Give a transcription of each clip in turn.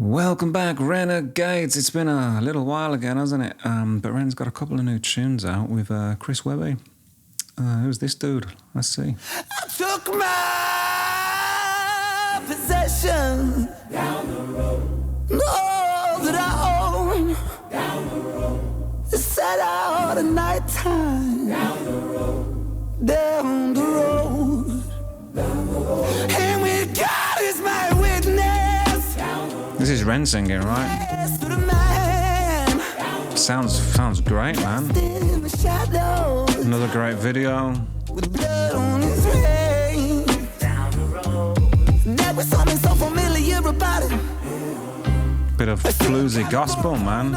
Welcome back, Renegades. It's been a little while again, hasn't it? But Ren's got a couple of new tunes out with Chris Webby. Who's this dude? Let's see. I took my possession down the road. All that I own down the road. Set out at night time down the road. Down the road. Down the road. And with God is my witness. This is Ren singing, right? Sounds great, man. Another great video. With blood on his veins. Down the road. Never something so familiar about it. Bit of bluesy gospel, man.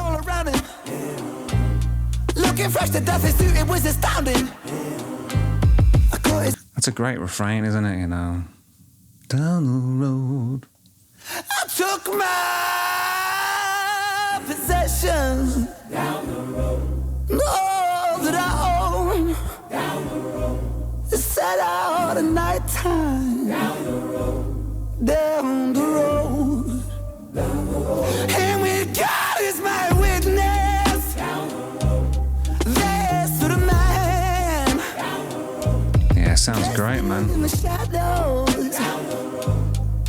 Looking fresh to death, his suit, it was astounding. That's a great refrain, isn't it? You know, down the road. I took my possessions down the road. All that I own down the road. Set out at night time down the road. Down the road. Down the road. And with God is my witness. Down the road. There's to the man. Down the road. Yeah, sounds great, man. In the shadows. Down the road.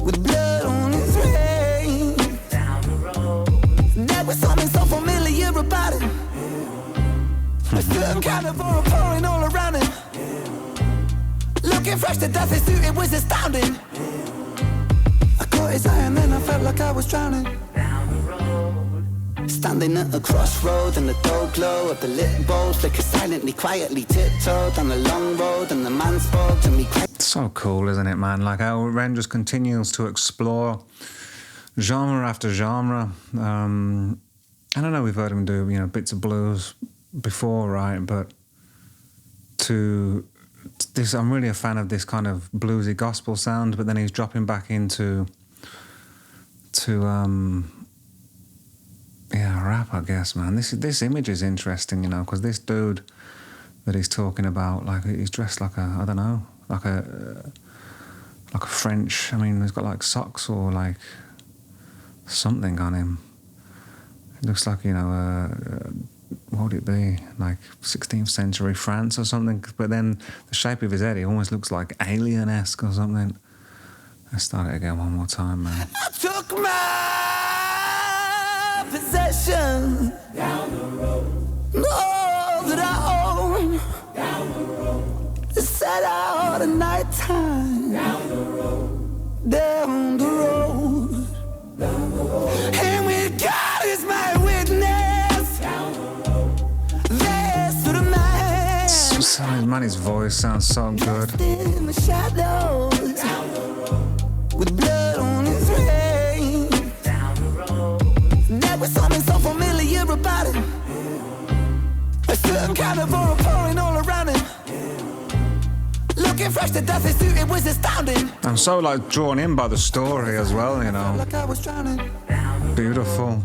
With blood on his veins. Down the road. Never something so familiar about it. A certain kind of aura pouring all around him. Looking fresh to death, his suit, it was astounding. I caught his eye and then I felt like I was drowning. Down the road. Standing at a crossroad and the dull glow of the lit bowl flickers silently, quietly tiptoed down the long road, and the man spoke to me. So cool, isn't it, man? Like how Ren just continues to explore genre after genre. I don't know, we've heard him do, you know, bits of blues before, right? But to this, I'm really a fan of this kind of bluesy gospel sound, but then he's dropping back into rap, I guess, man. This image is interesting, you know, because this dude that he's talking about, like, he's dressed like a, I don't know, like a French, I mean, he's got like socks or like something on him. It looks like, you know, what would it be? Like 16th century France or something. But then the shape of his head, he almost looks like alien-esque or something. Let's start it again one more time, man. I took my possession down the road. All that I own down the road. Set out at night time down the road. Down the road. Down the road. And with God is my witness. Down the road. There's to the man. So, man, his voice sounds so good. In the shadows. Down the road. With blood on his veins. Down the road. Never something so familiar about it. A certain kind of aura pouring all around him. Looking fresh to death, his suit, it was astounding. I'm so like drawn in by the story as well, you know. Like I was drowning. Beautiful.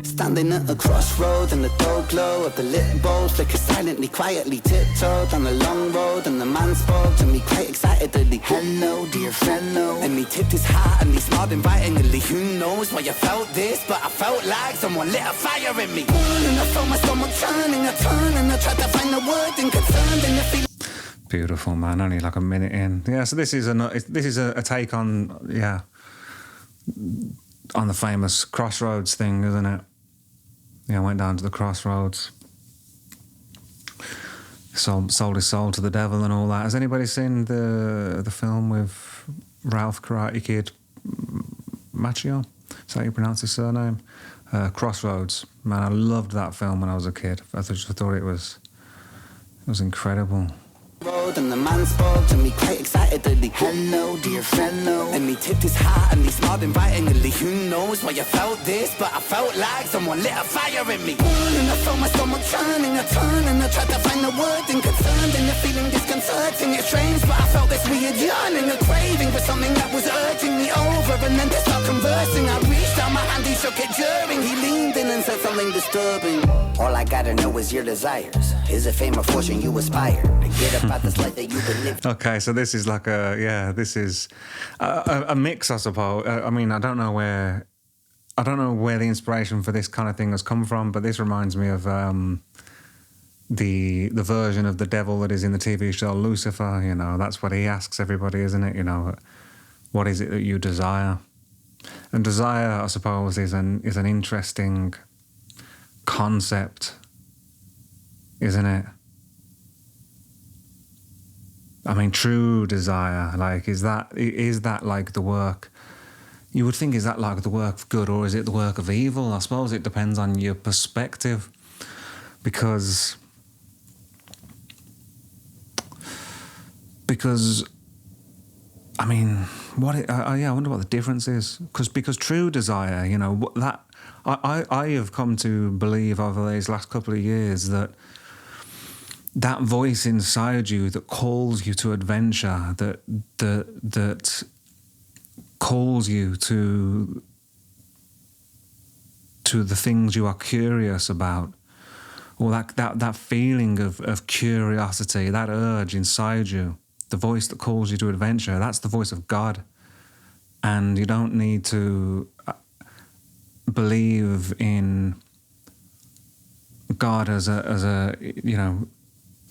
Standing at a crossroad and the dull glow of the lit bowl flickers silently, quietly tiptoed down the long road, and the man spoke to me quite excitedly. Hello, dear fellow. And he tipped his hat and he smiled invitingly. Who knows why you felt this, but I felt like someone lit a fire in me. And I felt my stomach turning, I turned and I tried to find the word inconcerned and the feeling. Beautiful, man. Only like a minute in. Yeah, so this is a take on, on the famous Crossroads thing, isn't it? Yeah, went down to the crossroads, sold his soul to the devil and all that. Has anybody seen the film with Ralph Karate Kid Macchio? Is that how you pronounce his surname? Crossroads. Man, I loved that film when I was a kid. I thought it was incredible. And the man spoke to me quite excitedly. Hello, dear fellow. And he tipped his hat and he smiled invitingly. Who knows why you felt this, but I felt like someone lit a fire in me. And I felt my stomach turning, I turned and I tried to find the word inconcerned, and the feeling disconcerting. It's strange, but I felt this weird yearning, a craving for something that was urging me over. And then to start conversing, I reached out my hand, he shook it during. He leaned in and said something disturbing. All I gotta know is your desires. Is it fame or fortune you aspire to get up out this life that you can live? Okay, so this is like this is a mix, I suppose. I mean, I don't know where I don't know where the inspiration for this kind of thing has come from, but this reminds me of the version of the devil that is in the TV show Lucifer. You know, that's what he asks everybody, isn't it? You know, what is it that you desire? And desire, I suppose, is an interesting concept, isn't it? I mean, true desire, like, is that like the work? You would think, is that like the work of good, or is it the work of evil? I suppose it depends on your perspective, because I mean, I wonder what the difference is, because true desire, you know, that I have come to believe over these last couple of years that voice inside you that calls you to adventure, that calls you to the things you are curious about, or that feeling of curiosity, that urge inside you, the voice that calls you to adventure, that's the voice of God. And you don't need to believe in God as a you know,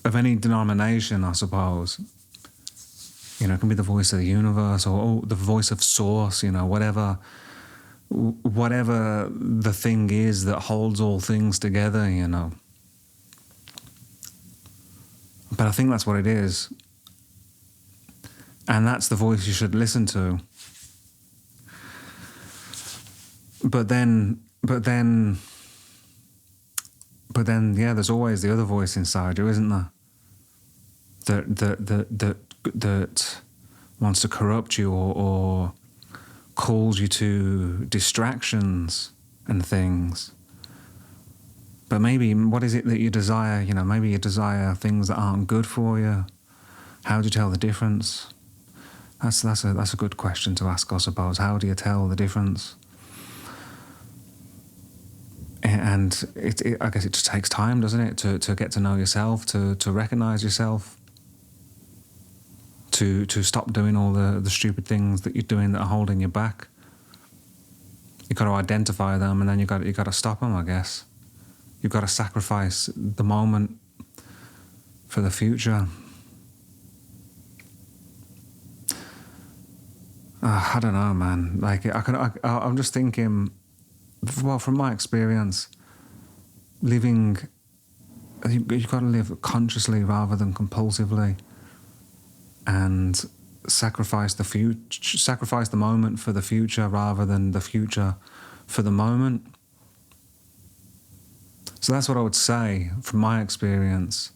of any denomination, I suppose. You know, it can be the voice of the universe, or the voice of source, you know, whatever the thing is that holds all things together, you know. But I think that's what it is. And that's the voice you should listen to. But then, yeah, there's always the other voice inside you, isn't there? That wants to corrupt you, or calls you to distractions and things. But maybe, what is it that you desire? You know, maybe you desire things that aren't good for you. How do you tell the difference? That's a good question to ask, I suppose. How do you tell the difference? And I guess it just takes time, doesn't it, to get to know yourself, to recognise yourself, to stop doing all the stupid things that you're doing that are holding you back. You've got to identify them, and then you've got to stop them, I guess. You've got to sacrifice the moment for the future. I don't know, man. Like, I'm just thinking, well, from my experience, living, you've got to live consciously rather than compulsively, and sacrifice the moment for the future rather than the future for the moment. So that's what I would say from my experience.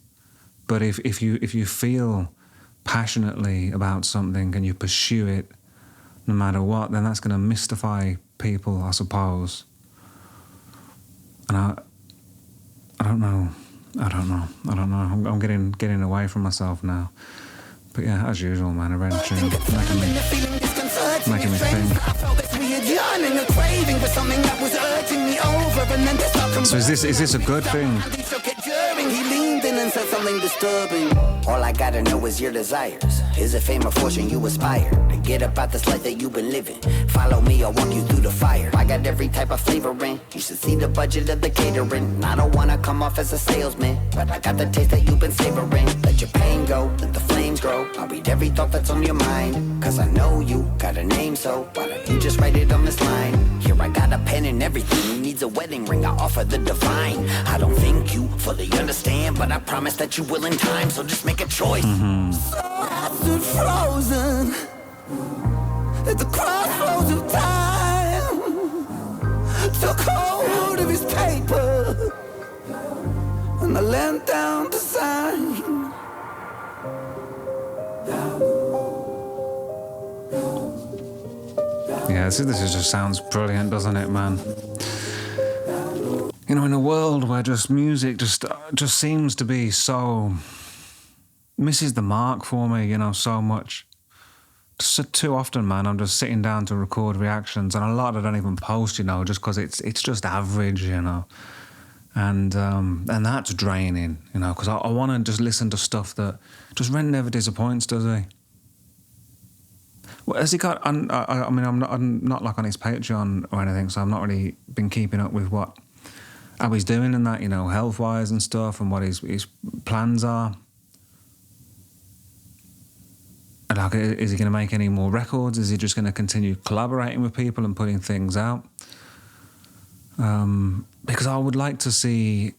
But if you feel passionately about something and you pursue it no matter what, then that's going to mystify people, I suppose. And I don't know. I'm getting away from myself now. But yeah, as usual, man, a Ren tune making me think. So is this a good thing? He leaned in and said something disturbing. All I gotta know is your desires. Is it fame or fortune you aspire? To get about this life that you've been living. Follow me, I'll walk you through the fire. I got every type of flavor in. You should see the budget of the catering. I don't wanna come off as a salesman, but I got the taste that you've been savoring. Let your pain go, let the flames grow. I'll read every thought that's on your mind. Cause I know you got a name, so why don't you just write it on this line? Here I got a pen and everything. Who needs a wedding ring? I offer the divine. I don't think you fully understand, but I promise that you will in time, so just make a choice. So I stood frozen at the crossroads of time, took hold of his paper and I leant down to sign. Yeah, this just sounds brilliant, doesn't it, man? You know, in a world where just music just seems to be so, misses the mark for me, you know, so much. Just too often, man, I'm just sitting down to record reactions, and a lot I don't even post, you know, just because it's just average, you know. And that's draining, you know, because I want to just listen to stuff that just Ren never disappoints, does he? Well, has he got? I mean, I'm not like on his Patreon or anything, so I've not really been keeping up with how he's doing and that, you know, health wise and stuff, and what his plans are. And like, is he going to make any more records? Is he just going to continue collaborating with people and putting things out? Because I would like to see,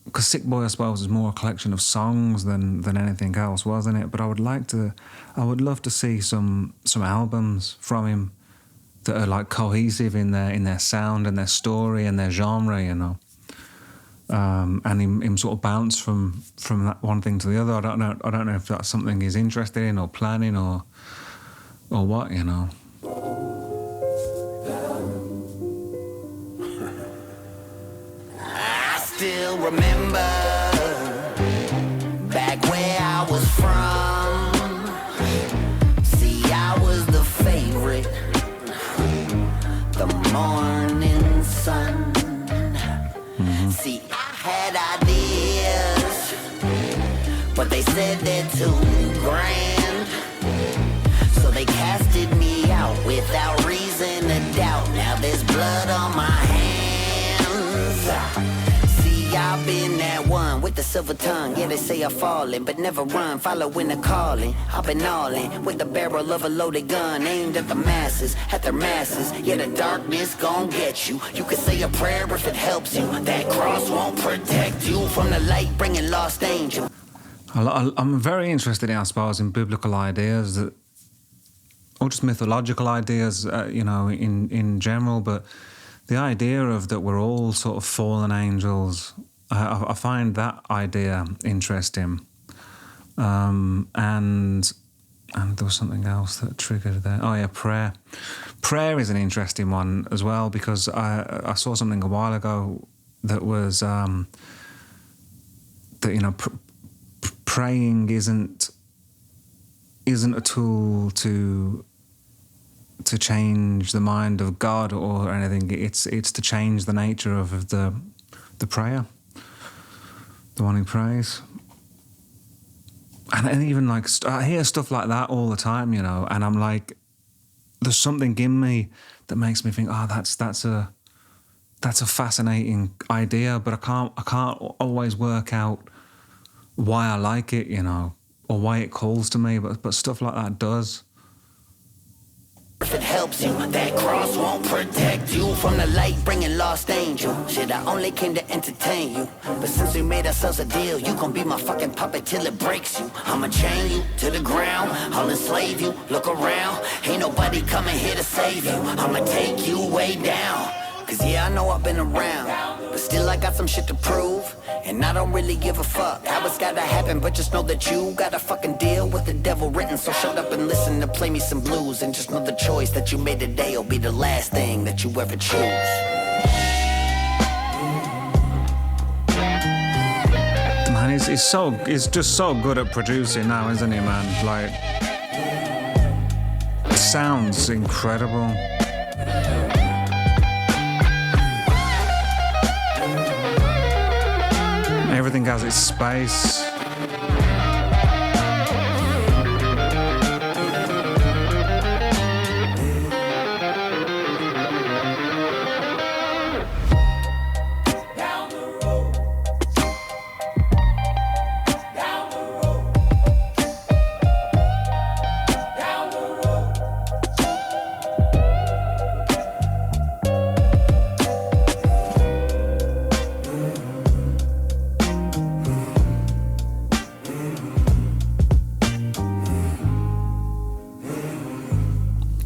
because Sick Boy, I suppose, is more a collection of songs than anything else, wasn't it? But I would love to see some albums from him that are like cohesive in their sound and their story and their genre, you know. And him sort of bounce from that one thing to the other. I don't know if that's something he's interested in or planning or what, you know. I still remember back where I was from. See, I was the favorite, the morning sun. See, I had ideas, but they said they're too grand. So they casted me out without reason to doubt. Now there's blood on my hands. See, I've been that one with the silver tongue. Yeah, they say I'm falling, but never run, following the calling. I've been all in with the barrel of a loaded gun, aimed at the masses, at their masses. Yeah, the darkness gon' get you. You can say a prayer if it helps you. That cross won't protect you from the light, bringing lost angel. I'm very interested in, I suppose, in biblical ideas, or just mythological ideas, you know, in general, but the idea of that we're all sort of fallen angels, I find that idea interesting. And there was something else that triggered there. Oh yeah, prayer. Prayer is an interesting one as well, because I saw something a while ago that was that, you know, praying isn't a tool to change the mind of God or anything. It's to change the nature of the prayer, the one who prays. And even like I hear stuff like that all the time, you know, and I'm like, there's something in me that makes me think, oh, that's a fascinating idea, but I can't always work out why I like it, you know, or why it calls to me, but stuff like that does. If it helps you, that cross won't protect you from the light, bringing lost angel. Shit, I only came to entertain you, but since we made ourselves a deal, you gon' be my fucking puppet till it breaks you. I'ma chain you to the ground, I'll enslave you. Look around, ain't nobody coming here to save you. I'ma take you way down, cause yeah, I know I've been around, but still I got some shit to prove, and I don't really give a fuck how it's gotta happen, but just know that you gotta fucking deal with the devil written. So shut up and listen to play me some blues, and just know the choice that you made today will be the last thing that you ever choose. Man, he's just so good at producing now, isn't he, man? Like, it sounds incredible. Everything has its space.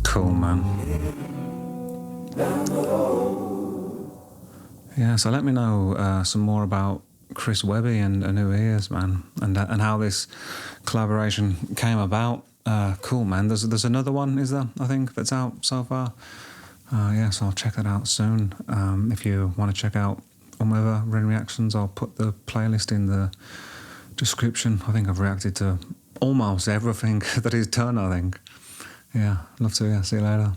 Cool, man. Yeah, so let me know some more about Chris Webby and who he is, man, and how this collaboration came about. Cool, man. There's another one, is there? I think that's out so far. Yeah, so I'll check that out soon. If you want to check out other Ren Reactions, I'll put the playlist in the description. I think I've reacted to almost everything that he's done, I think. Yeah, love to. Yeah, see you later.